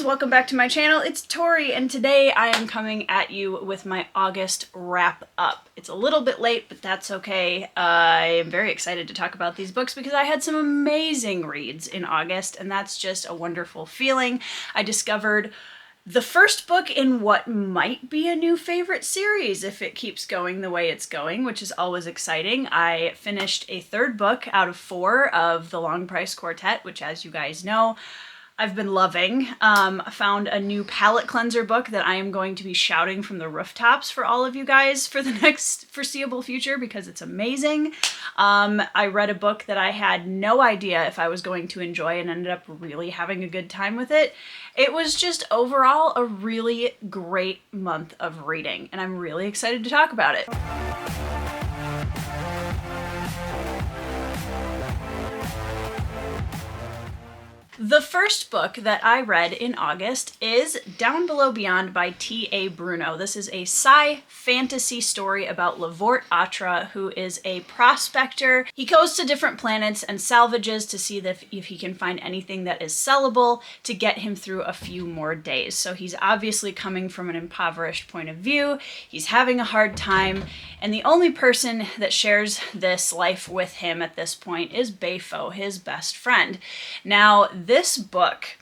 welcome back to my channel. It's Tori, and today I am coming at you with my August wrap up. It's a little bit late, but that's okay. I am very excited to talk about these books because I had some amazing reads in August, and that's just a wonderful feeling. I discovered the first book in what might be a new favorite series if it keeps going the way it's going, which is always exciting. I finished a third book out of 4 of the Long Price Quartet, which, as you guys know, I've been loving. I found a new palette cleanser book that I am going to be shouting from the rooftops for all of you guys for the next foreseeable future because it's amazing. I read a book that I had no idea if I was going to enjoy and ended up really having a good time with it. It was just overall a really great month of reading, and I'm really excited to talk about it. The first book that I read in August is Down Below Beyond by T.A. Bruno. This is a sci fantasy story about Lavort Atra, who is a prospector. He goes to different planets and salvages to see if he can find anything that is sellable to get him through a few more days. So he's obviously coming from an impoverished point of view. He's having a hard time, and the only person that shares this life with him at this point is Beifo, his best friend. Now, this book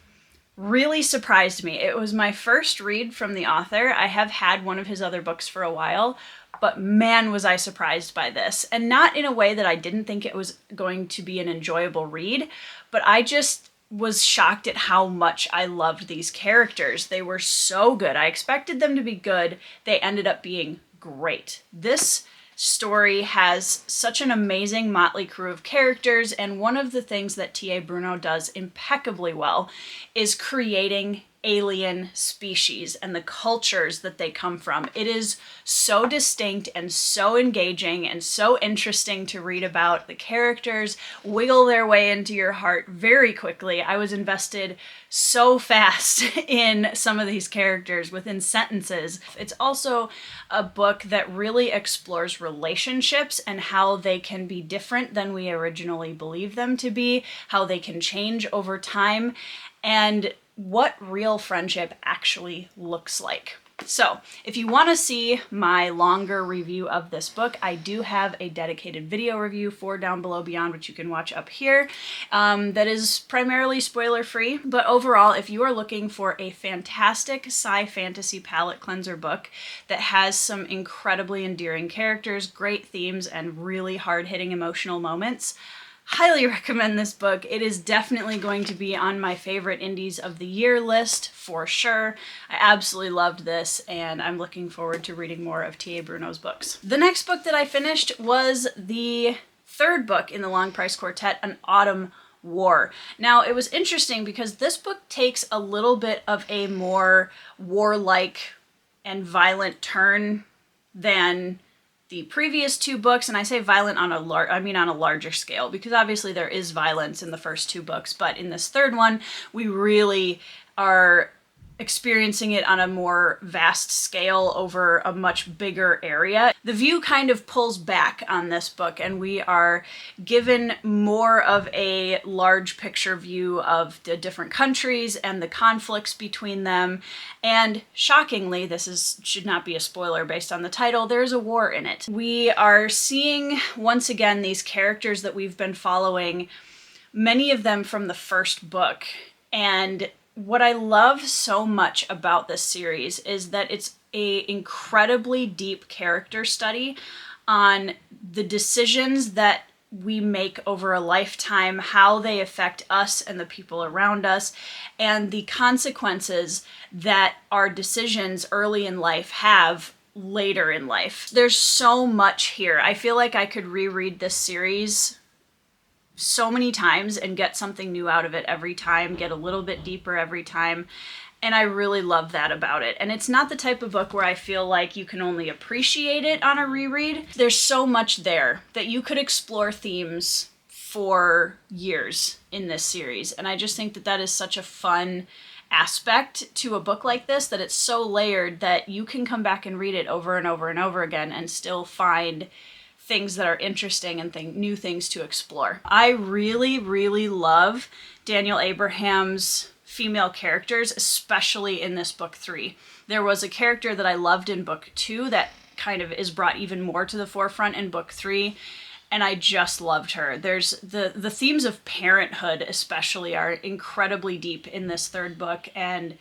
really surprised me. It was my first read from the author. I have had one of his other books for a while, but man, was I surprised by this. And not in a way that I didn't think it was going to be an enjoyable read, but I just was shocked at how much I loved these characters. They were so good. I expected them to be good. They ended up being great. This story has such an amazing motley crew of characters, and one of the things that T.A. Bruno does impeccably well is creating alien species and the cultures that they come from. It is so distinct and so engaging and so interesting to read about. The characters wiggle their way into your heart very quickly. I was invested so fast in some of these characters within sentences. It's also a book that really explores relationships and how they can be different than we originally believed them to be, how they can change over time, and what real friendship actually looks like. So, if you want to see my longer review of this book, I do have a dedicated video review for Down Below Beyond, which you can watch up here, that is primarily spoiler-free. But overall, if you are looking for a fantastic sci-fantasy palette cleanser book that has some incredibly endearing characters, great themes, and really hard-hitting emotional moments, highly recommend this book. It is definitely going to be on my favorite indies of the year list for sure. I absolutely loved this, and I'm looking forward to reading more of T.A. Bruno's books. The next book that I finished was the third book in the Long Price Quartet, An Autumn War. Now, it was interesting because this book takes a little bit of a more warlike and violent turn than the previous 2 books, and I say violent on a larger scale, because obviously there is violence in the first 2 books, but in this third one, we really are experiencing it on a more vast scale over a much bigger area. The view kind of pulls back on this book, and we are given more of a large picture view of the different countries and the conflicts between them. And shockingly, should not be a spoiler based on the title, there's a war in it. We are seeing once again these characters that we've been following, many of them from the first book, and what I love so much about this series is that it's an incredibly deep character study on the decisions that we make over a lifetime, how they affect us and the people around us, and the consequences that our decisions early in life have later in life. There's so much here. I feel like I could reread this series so many times and get something new out of it every time, get a little bit deeper every time, and I really love that about it. And it's not the type of book where I feel like you can only appreciate it on a reread. There's so much there that you could explore themes for years in this series, and I just think that that is such a fun aspect to a book like this, that it's so layered that you can come back and read it over and over and over again and still find things that are interesting and new things to explore. I really, really love Daniel Abraham's female characters, especially in this book 3. There was a character that I loved in book 2 that kind of is brought even more to the forefront in book 3, and I just loved her. There's the themes of parenthood especially are incredibly deep in this 3rd book, and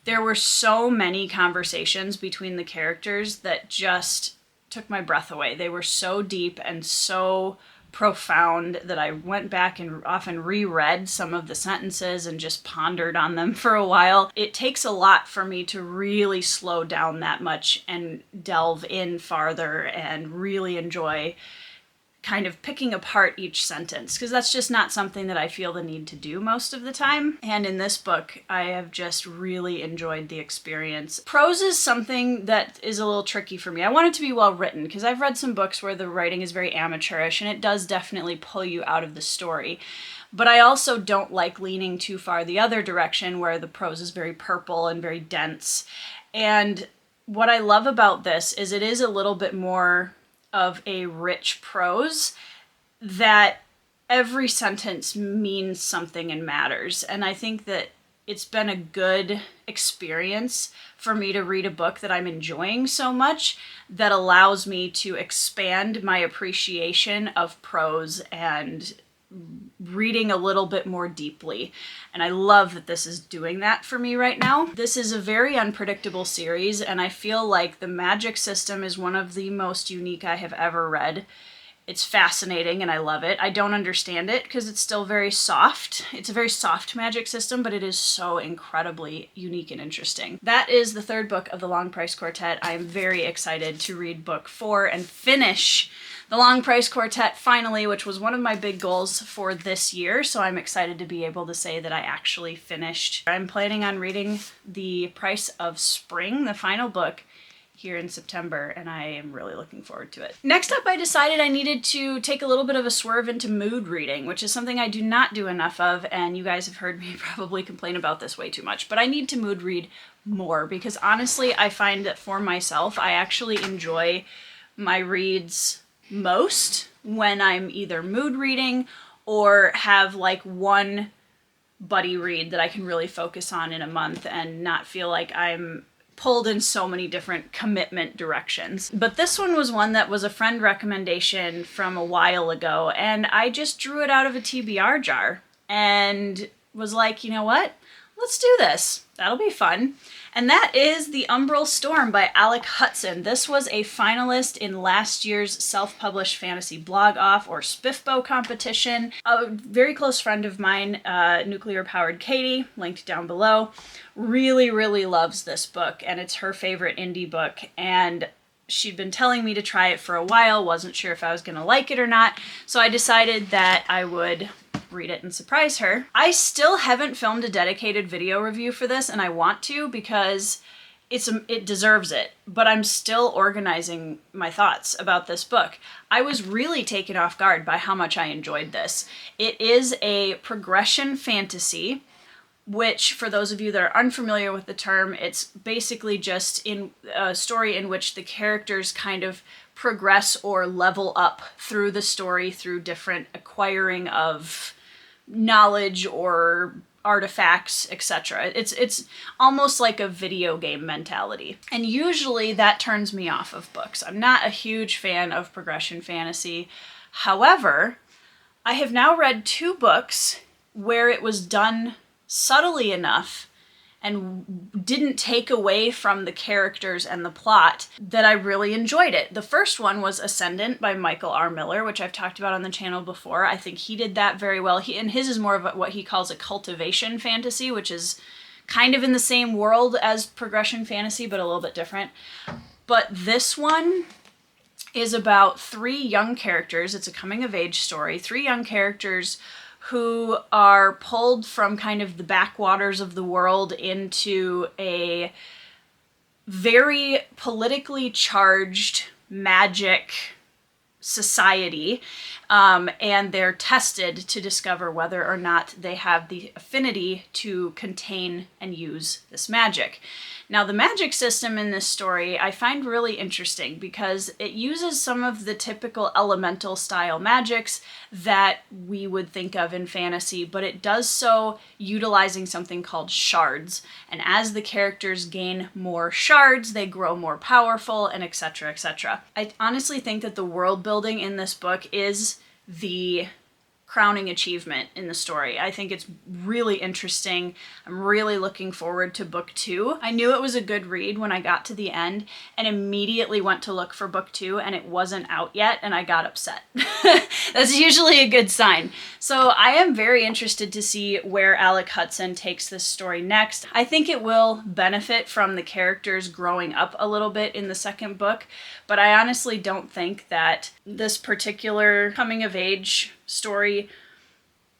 there were so many conversations between the characters that just took my breath away. They were so deep and so profound that I went back and often reread some of the sentences and just pondered on them for a while. It takes a lot for me to really slow down that much and delve in farther and really enjoy kind of picking apart each sentence, because that's just not something that I feel the need to do most of the time. And in this book, I have just really enjoyed the experience. Prose is something that is a little tricky for me. I want it to be well written, because I've read some books where the writing is very amateurish, and it does definitely pull you out of the story. But I also don't like leaning too far the other direction, where the prose is very purple and very dense. And what I love about this is it is a little bit more of a rich prose that every sentence means something and matters. And I think that it's been a good experience for me to read a book that I'm enjoying so much that allows me to expand my appreciation of prose and reading a little bit more deeply. And I love that this is doing that for me right now. This is a very unpredictable series, and I feel like the magic system is one of the most unique I have ever read. It's fascinating and I love it. I don't understand it because it's still very soft. It's a very soft magic system, but it is so incredibly unique and interesting. That is the 3rd book of the Long Price Quartet. I am very excited to read book 4 and finish the Long Price Quartet finally, which was one of my big goals for this year, so I'm excited to be able to say that I actually finished. I'm planning on reading The Price of Spring, the final book, here in September, and I am really looking forward to it. Next up, I decided I needed to take a little bit of a swerve into mood reading, which is something I do not do enough of, and you guys have heard me probably complain about this way too much, but I need to mood read more, because honestly, I find that for myself, I actually enjoy my reads most when I'm either mood reading or have like one buddy read that I can really focus on in a month and not feel like I'm pulled in so many different commitment directions. But this one was one that was a friend recommendation from a while ago, and I just drew it out of a TBR jar and was like, you know what? Let's do this. That'll be fun. And that is The Umbral Storm by Alec Hudson. This was a finalist in last year's self-published fantasy blog off or spfbo competition. A very close friend of mine, Nuclear Powered Katie, linked down below, really, really loves this book, and it's her favorite indie book. And she'd been telling me to try it for a while, wasn't sure if I was going to like it or not, so I decided that I would read it and surprise her. I still haven't filmed a dedicated video review for this, and I want to because it deserves it, but I'm still organizing my thoughts about this book. I was really taken off guard by how much I enjoyed this. It is a progression fantasy, which, for those of you that are unfamiliar with the term, it's basically just in a story in which the characters kind of progress or level up through the story through different acquiring of knowledge or artifacts, etc. It's almost like a video game mentality. And usually that turns me off of books. I'm not a huge fan of progression fantasy. However, I have now read 2 books where it was done subtly enough and didn't take away from the characters and the plot that I really enjoyed it. The first one was Ascendant by Michael R. Miller, which I've talked about on the channel before. I think he did that very well. And his is more of what he calls a cultivation fantasy, which is kind of in the same world as progression fantasy, but a little bit different. But this one is about 3 young characters. It's a coming-of-age story. 3 young characters who are pulled from kind of the backwaters of the world into a very politically charged magic society, and they're tested to discover whether or not they have the affinity to contain and use this magic. Now, the magic system in this story I find really interesting because it uses some of the typical elemental style magics that we would think of in fantasy, but it does so utilizing something called shards. And as the characters gain more shards, they grow more powerful, and etc., etc. I honestly think that the world building in this book is the crowning achievement in the story. I think it's really interesting. I'm really looking forward to book 2. I knew it was a good read when I got to the end and immediately went to look for book 2 and it wasn't out yet and I got upset. That's usually a good sign. So I am very interested to see where Alec Hudson takes this story next. I think it will benefit from the characters growing up a little bit in the second book, but I honestly don't think that this particular coming of age story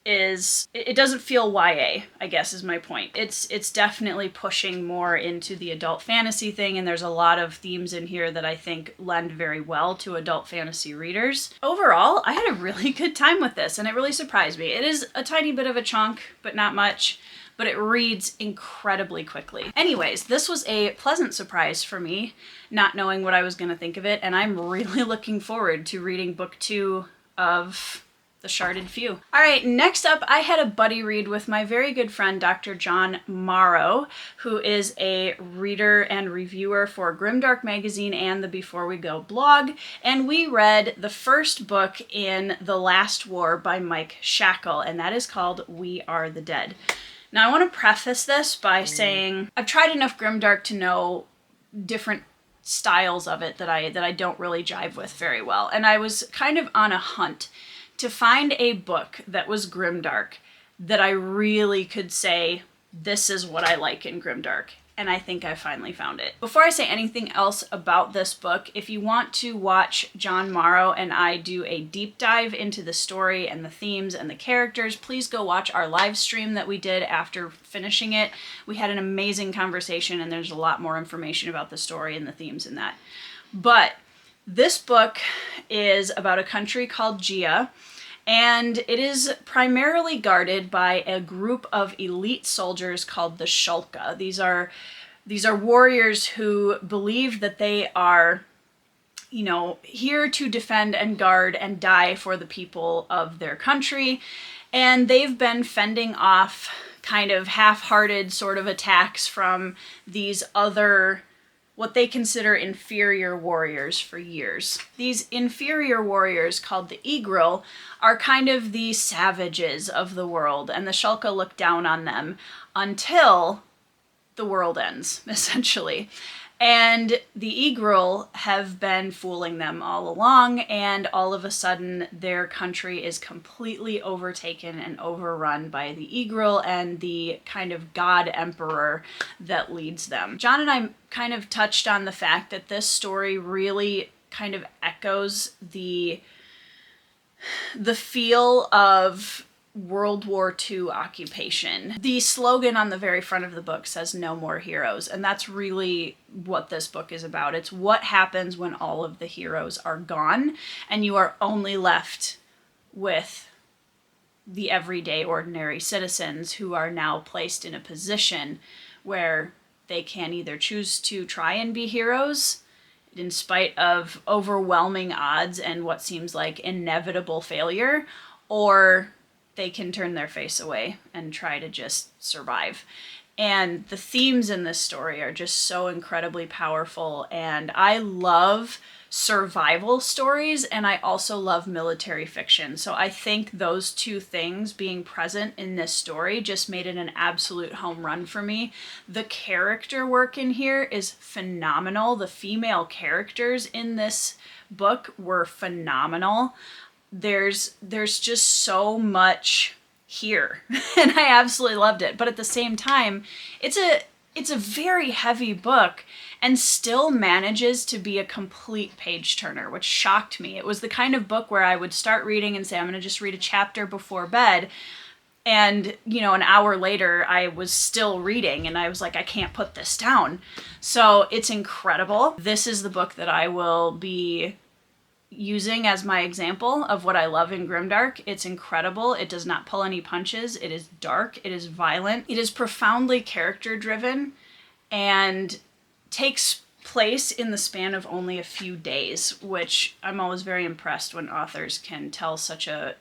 it doesn't feel YA, I guess is my point. It's definitely pushing more into the adult fantasy thing, and there's a lot of themes in here that I think lend very well to adult fantasy readers. Overall, I had a really good time with this, and it really surprised me. It is a tiny bit of a chunk, but not much, but it reads incredibly quickly. Anyways, this was a pleasant surprise for me, not knowing what I was going to think of it, and I'm really looking forward to reading book 2 of The Sharded Few. All right, next up, I had a buddy read with my very good friend, Dr. John Morrow, who is a reader and reviewer for Grimdark magazine and the Before We Go blog, and we read the first book in The Last War by Mike Shackle, and that is called We Are the Dead. Now, I want to preface this by saying I've tried enough Grimdark to know different styles of it that I don't really jive with very well, and I was kind of on a hunt to find a book that was grimdark that I really could say, this is what I like in grimdark. And I think I finally found it. Before I say anything else about this book, if you want to watch John Morrow and I do a deep dive into the story and the themes and the characters, please go watch our live stream that we did after finishing it. We had an amazing conversation and there's a lot more information about the story and the themes in that. But this book is about a country called Gia, and it is primarily guarded by a group of elite soldiers called the Shulka. These are warriors who believe that they are, here to defend and guard and die for the people of their country, and they've been fending off kind of half-hearted sort of attacks from these other what they consider inferior warriors for years. These inferior warriors, called the Igril, are kind of the savages of the world, and the Shulka look down on them until the world ends, essentially. And the Igril have been fooling them all along, and all of a sudden their country is completely overtaken and overrun by the Igril and the kind of god emperor that leads them. John and I kind of touched on the fact that this story really kind of echoes the feel of World War II occupation. The slogan on the very front of the book says "No more heroes," and that's really what this book is about. It's what happens when all of the heroes are gone and you are only left with the everyday ordinary citizens who are now placed in a position where they can either choose to try and be heroes in spite of overwhelming odds and what seems like inevitable failure, or they can turn their face away and try to just survive. And the themes in this story are just so incredibly powerful, and I love survival stories and I also love military fiction. So I think those two things being present in this story just made it an absolute home run for me. The character work in here is phenomenal. The female characters in this book were phenomenal. There's just so much here and I absolutely loved it. But at the same time, it's a very heavy book and still manages to be a complete page turner, which shocked me. It was the kind of book where I would start reading and say, I'm going to just read a chapter before bed. And, an hour later, I was still reading and I was like, I can't put this down. So it's incredible. This is the book that I will be using as my example of what I love in grimdark. It's incredible. It does not pull any punches. It is dark. It is violent. It is profoundly character driven and takes place in the span of only a few days, which I'm always very impressed when authors can tell such a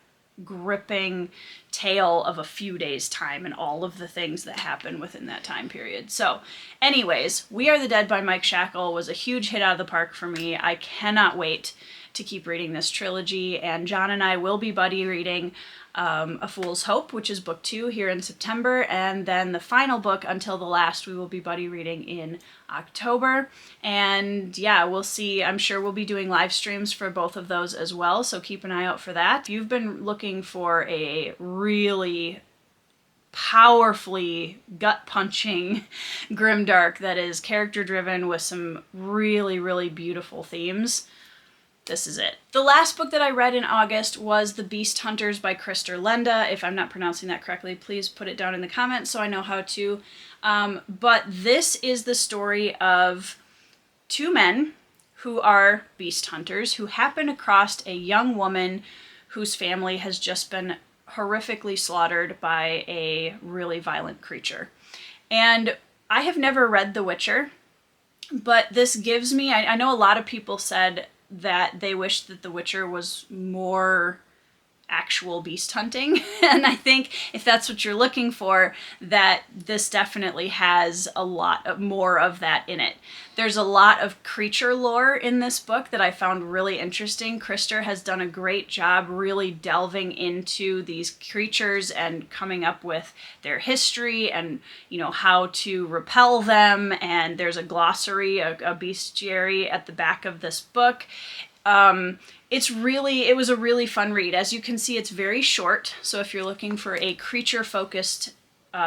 gripping tale of a few days' time and all of the things that happen within that time period. So anyways, We Are the Dead by Mike Shackle was a huge hit out of the park for me. I cannot wait to keep reading this trilogy, and John and I will be buddy reading A Fool's Hope, which is book 2 here in September, and then the final book, Until the Last, we will be buddy reading in October. And yeah, we'll see. I'm sure we'll be doing live streams for both of those as well, so keep an eye out for that. If you've been looking for a really powerfully gut-punching grimdark that is character-driven with some really, really beautiful themes, this is it. The last book that I read in August was The Beast Hunters by Krister Lenda. If I'm not pronouncing that correctly, please put it down in the comments so I know how to. But this is the story of two men who are beast hunters who happen across a young woman whose family has just been horrifically slaughtered by a really violent creature. And I have never read The Witcher, but this gives me, I know a lot of people said that they wish that The Witcher was more actual beast hunting. And I think if that's what you're looking for, that this definitely has a lot more of that in it. There's a lot of creature lore in this book that I found really interesting. Krister has done a great job really delving into these creatures and coming up with their history and, you know, how to repel them. And there's a glossary, a bestiary at the back of this book. It was a really fun read. As you can see, it's very short. So if you're looking for a creature-focused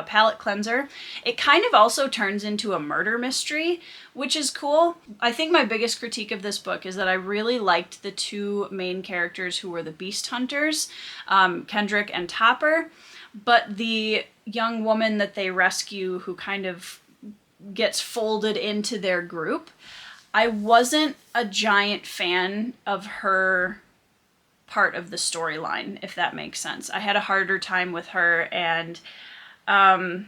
palette cleanser, it kind of also turns into a murder mystery, which is cool. I think my biggest critique of this book is that I really liked the two main characters who were the beast hunters, Kendrick and Topper, but the young woman that they rescue who kind of gets folded into their group, I wasn't a giant fan of her part of the storyline, if that makes sense. I had a harder time with her, and I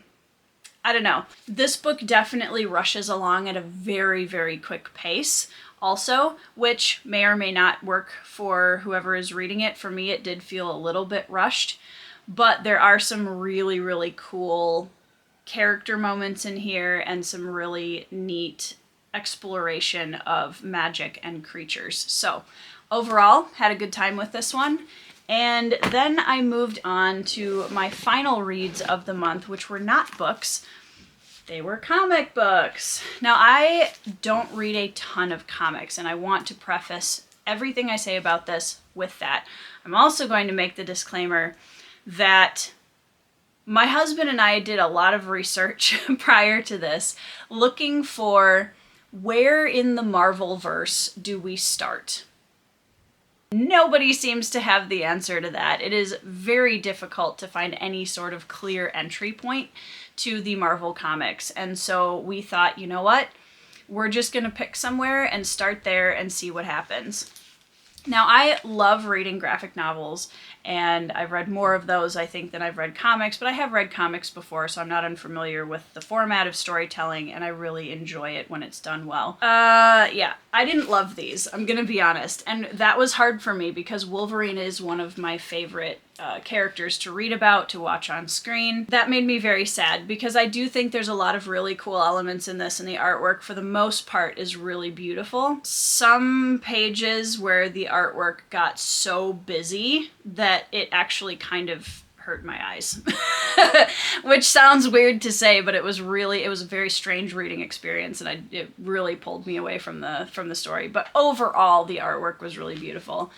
don't know. This book definitely rushes along at a very, very quick pace also, which may or may not work for whoever is reading it. For me, it did feel a little bit rushed, but there are some really, really cool character moments in here and some really neat exploration of magic and creatures. So overall, had a good time with this one. And then I moved on to my final reads of the month, which were not books. They were comic books. Now, I don't read a ton of comics, and I want to preface everything I say about this with that. I'm also going to make the disclaimer that my husband and I did a lot of research prior to this, looking for where in the Marvel-verse do we start? Nobody seems to have the answer to that. It is very difficult to find any sort of clear entry point to the Marvel comics. And so we thought, you know what? We're just going to pick somewhere and start there and see what happens. Now, I love reading graphic novels, and I've read more of those, I think, than I've read comics, but I have read comics before, so I'm not unfamiliar with the format of storytelling, and I really enjoy it when it's done well. Yeah, I didn't love these, I'm gonna be honest, and that was hard for me because Wolverine is one of my favorite characters to read about, to watch on screen. That made me very sad because I do think there's a lot of really cool elements in this, and the artwork for the most part is really beautiful. Some pages where the artwork got so busy that it actually kind of hurt my eyes. Which sounds weird to say, but it was a very strange reading experience, and it really pulled me away from the story. But overall, the artwork was really beautiful.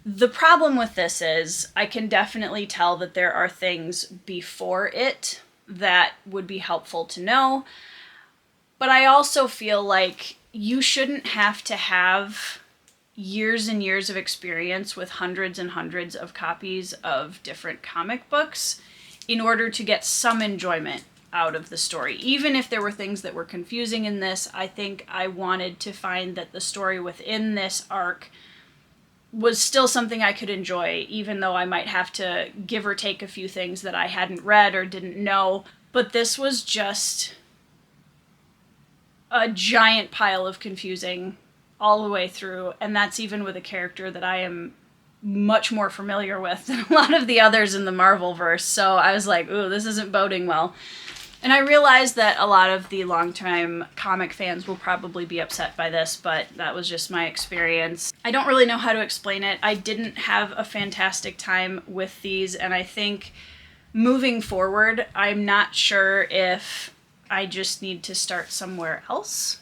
The problem with this is I can definitely tell that there are things before it that would be helpful to know, but I also feel like you shouldn't have to have years and years of experience with hundreds and hundreds of copies of different comic books in order to get some enjoyment out of the story. Even if there were things that were confusing in this, I think I wanted to find that the story within this arc was still something I could enjoy, even though I might have to give or take a few things that I hadn't read or didn't know. But this was just a giant pile of confusing all the way through, and that's even with a character that I am much more familiar with than a lot of the others in the Marvel-verse. So I was like, ooh, this isn't boding well. And I realized that a lot of the longtime comic fans will probably be upset by this, but that was just my experience. I don't really know how to explain it. I didn't have a fantastic time with these, and I think moving forward, I'm not sure if I just need to start somewhere else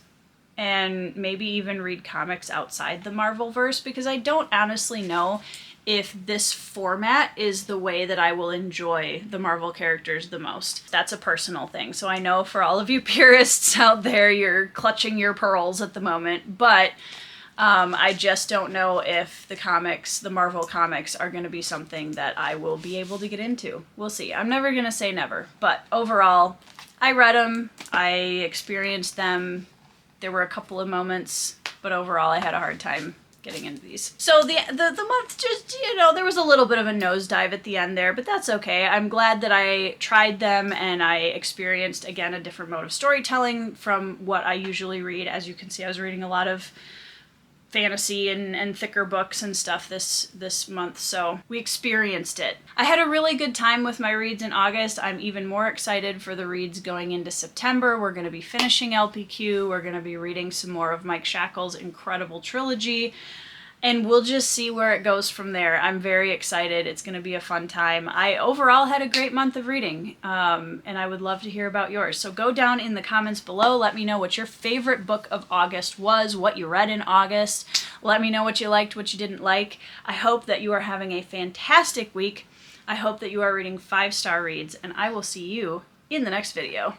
and maybe even read comics outside the Marvel-verse, because I don't honestly know if this format is the way that I will enjoy the Marvel characters the most. That's a personal thing. So I know for all of you purists out there, you're clutching your pearls at the moment, but I just don't know if the Marvel comics are going to be something that I will be able to get into. We'll see. I'm never going to say never, but overall, I read them, I experienced them. There were a couple of moments, but overall I had a hard time getting into these. So the month just, there was a little bit of a nosedive at the end there, but that's okay. I'm glad that I tried them and I experienced, again, a different mode of storytelling from what I usually read. As you can see, I was reading a lot of fantasy and thicker books and stuff this month, so we experienced it. I had a really good time with my reads in August. I'm even more excited for the reads going into September. We're going to be finishing LPQ. We're going to be reading some more of Mike Shackle's incredible trilogy, and we'll just see where it goes from there. I'm very excited. It's going to be a fun time. I overall had a great month of reading, and I would love to hear about yours. So go down in the comments below. Let me know what your favorite book of August was, what you read in August. Let me know what you liked, what you didn't like. I hope that you are having a fantastic week. I hope that you are reading 5-star reads, and I will see you in the next video.